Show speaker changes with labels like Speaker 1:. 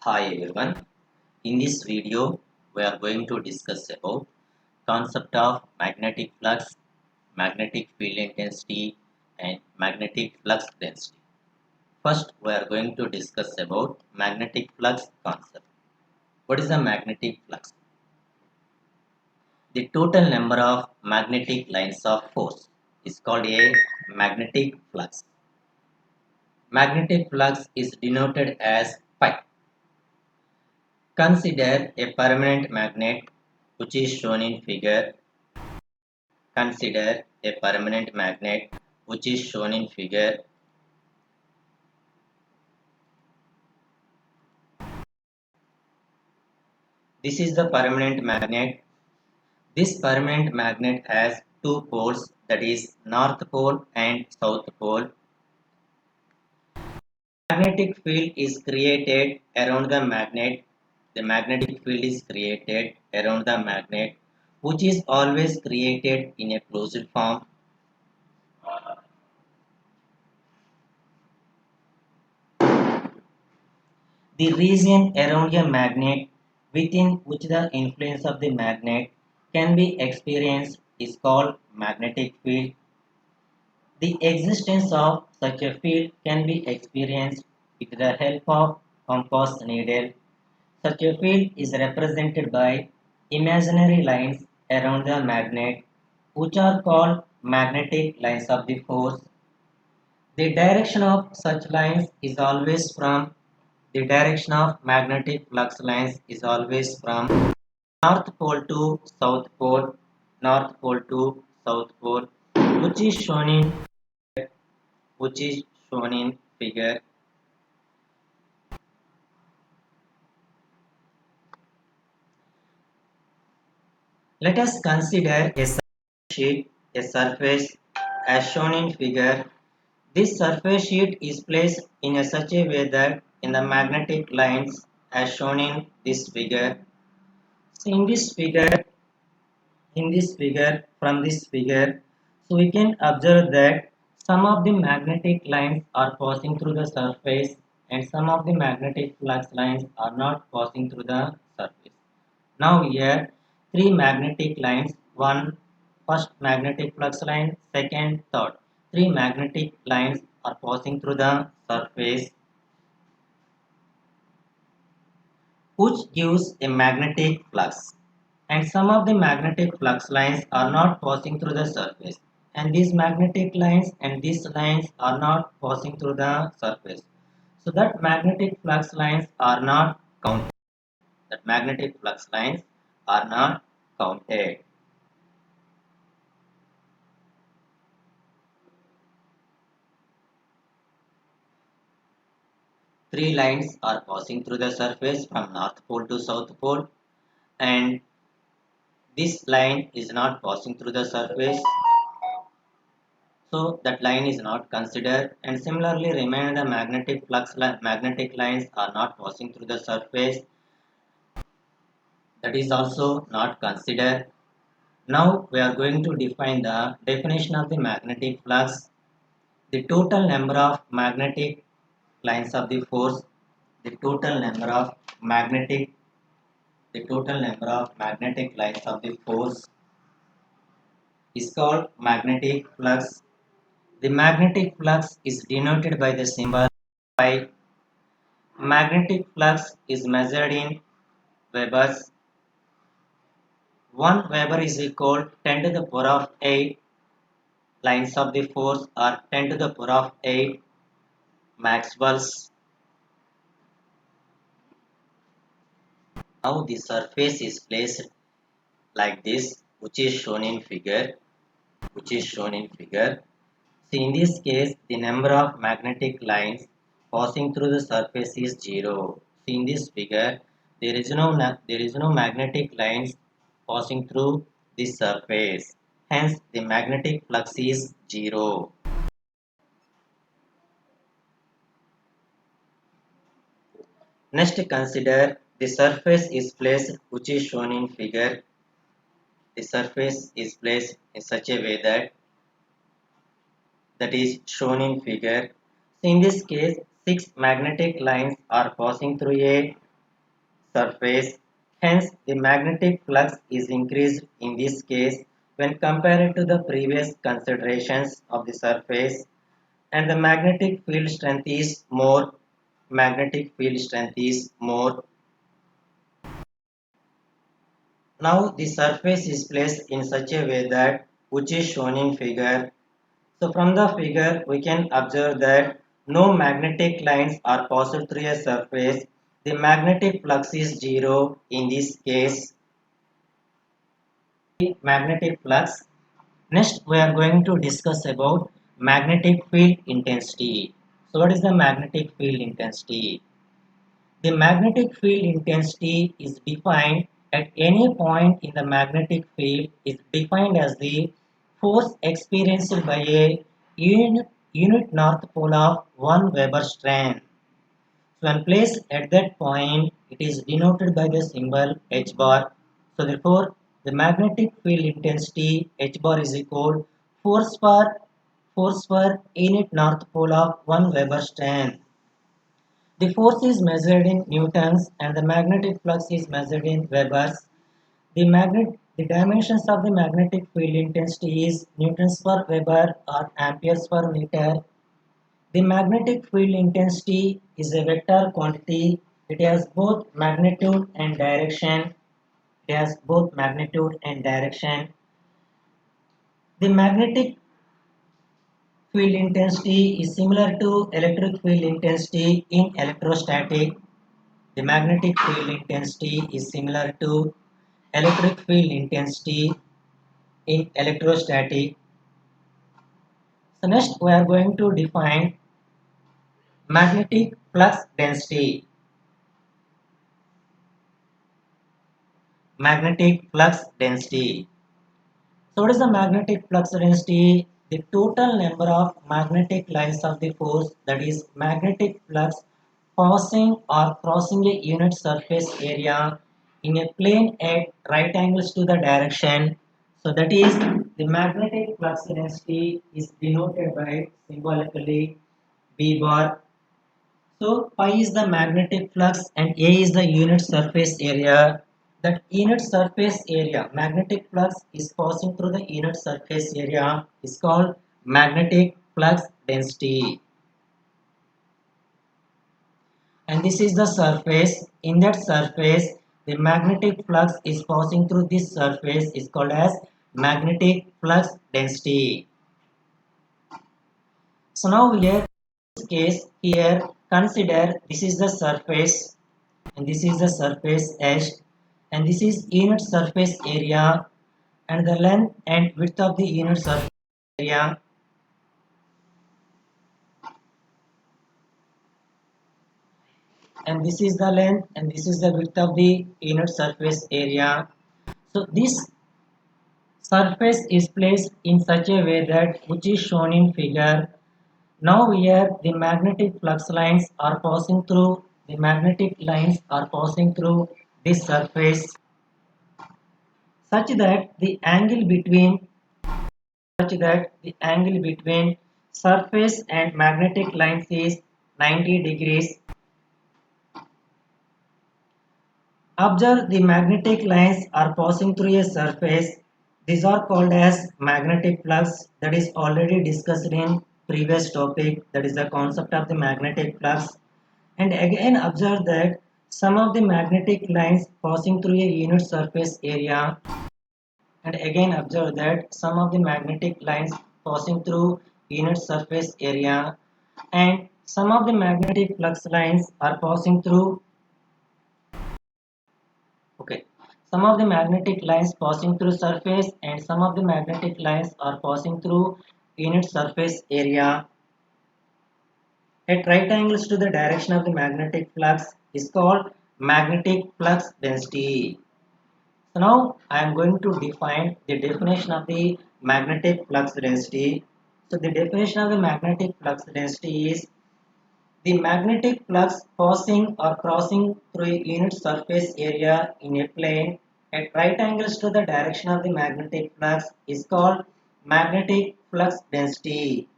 Speaker 1: Hi everyone. In this video, we are going to discuss about concept of magnetic flux, magnetic field intensity, and magnetic flux density. First, we are going to discuss about magnetic flux concept. What is a magnetic flux? The total number of magnetic lines of force is called a magnetic flux. Magnetic flux is denoted as pi. Consider a permanent magnet which is shown in figure. Consider a permanent magnet which is shown in figure. This is the permanent magnet. This permanent magnet has two poles, that is north pole and south pole. Magnetic field is created around the magnet. The magnetic field is created around the magnet, which is always created in a closed form. The region around a magnet within which the influence of the magnet can be experienced is called magnetic field. The existence of such a field can be experienced with the help of compass needle. Such a field is represented by imaginary lines around the magnet, which are called magnetic lines of the force. The direction of such lines is always from the direction of magnetic flux lines is always from north pole to south pole, north pole to south pole, which is shown in which is shown in figure. Let us consider a surface sheet, a surface as shown in figure. This surface sheet is placed in a such a way that in the magnetic lines as shown in this figure. So in this figure, from this figure, so we can observe that some of the magnetic lines are passing through the surface and some of the magnetic flux lines are not passing through the surface. Now here, three magnetic lines, one first magnetic flux line, second, third. Three magnetic lines are passing through the surface, which gives a magnetic flux. And some of the magnetic flux lines are not passing through the surface. And these magnetic lines and these lines are not passing through the surface. So that magnetic flux lines are not counted. That magnetic flux lines are not counted. Three lines are passing through the surface from north pole to south pole, and this line is not passing through the surface, so that line is not considered. And similarly remain the magnetic lines are not passing through the surface, that is also not considered. Now we are going to define the definition of the magnetic flux. The total number of magnetic lines of the force, the total number of magnetic the total number of magnetic lines of the force is called magnetic flux. The magnetic flux is denoted by the symbol pi. Magnetic flux is measured in Webers. 1 Weber is equal 10 to the power of 8 lines of the force or 10 to the power of 8 Maxwell's. Now the surface is placed like this, which is shown in figure, which is shown in figure. So in this case, the number of magnetic lines passing through the surface is 0. So in this figure, there is no magnetic lines passing through this surface. Hence, the magnetic flux is 0. Next, consider the surface is placed, which is shown in figure. The surface is placed in such a way that is shown in figure. So in this case, 6 magnetic lines are passing through a surface. Hence, the magnetic flux is increased in this case when compared to the previous considerations of the surface, and the magnetic field strength is more. Magnetic field strength is more. Now the surface is placed in such a way that which is shown in figure. So from the figure we can observe that no magnetic lines are passed through a surface. The magnetic flux is zero in this case. Magnetic flux. Next we are going to discuss about magnetic field intensity. So what is the magnetic field intensity? The magnetic field intensity is defined at any point in the magnetic field is defined as the force experienced by a unit north pole of 1 Weber strength. So when placed at that point, it is denoted by the symbol h bar. So therefore, the magnetic field intensity h bar is equal force per unit north pole of 1 Weber strength. The force is measured in newtons and the magnetic flux is measured in webers. The dimensions of the magnetic field intensity is newtons per weber or amperes per meter. The magnetic field intensity is a vector quantity. It has both magnitude and direction. It has both magnitude and direction. The magnetic field intensity is similar to electric field intensity in electrostatic. The magnetic field intensity is similar to electric field intensity in electrostatic. So next we are going to define magnetic flux density. Magnetic flux density. So what is the magnetic flux density? The total number of magnetic lines of the force, that is magnetic flux, passing or crossing a unit surface area in a plane at right angles to the direction. So that is the magnetic flux density is denoted by symbolically B bar. So pi is the magnetic flux and A is the unit surface area. That unit surface area, magnetic flux is passing through the unit surface area is called magnetic flux density. And this is the surface. In that surface, the magnetic flux is passing through this surface is called as magnetic flux density. So now here, in this case, here consider this is the surface and this is the surface S and this is unit surface area and the length and width of the unit surface area, and this is the length and this is the width of the unit surface area. So this surface is placed in such a way that which is shown in figure. Now here the magnetic flux lines are passing through this surface such that the angle between surface and magnetic lines is 90 degrees. Observe the magnetic lines are passing through a surface. These are called as magnetic flux, that is already discussed in previous topic, that is the concept of the magnetic flux. And again observe that some of the magnetic lines passing through a unit surface area, and again observe that some of the magnetic lines passing through unit surface area and some of the magnetic flux lines are passing through, okay, some of the magnetic lines passing through surface and some of the magnetic lines are passing through unit surface area at right angles to the direction of the magnetic flux is called magnetic flux density. So now I am going to define the definition of the magnetic flux density. So the definition of the magnetic flux density is the magnetic flux passing or crossing through a unit surface area in a plane at right angles to the direction of the magnetic flux is called magnetic flux density.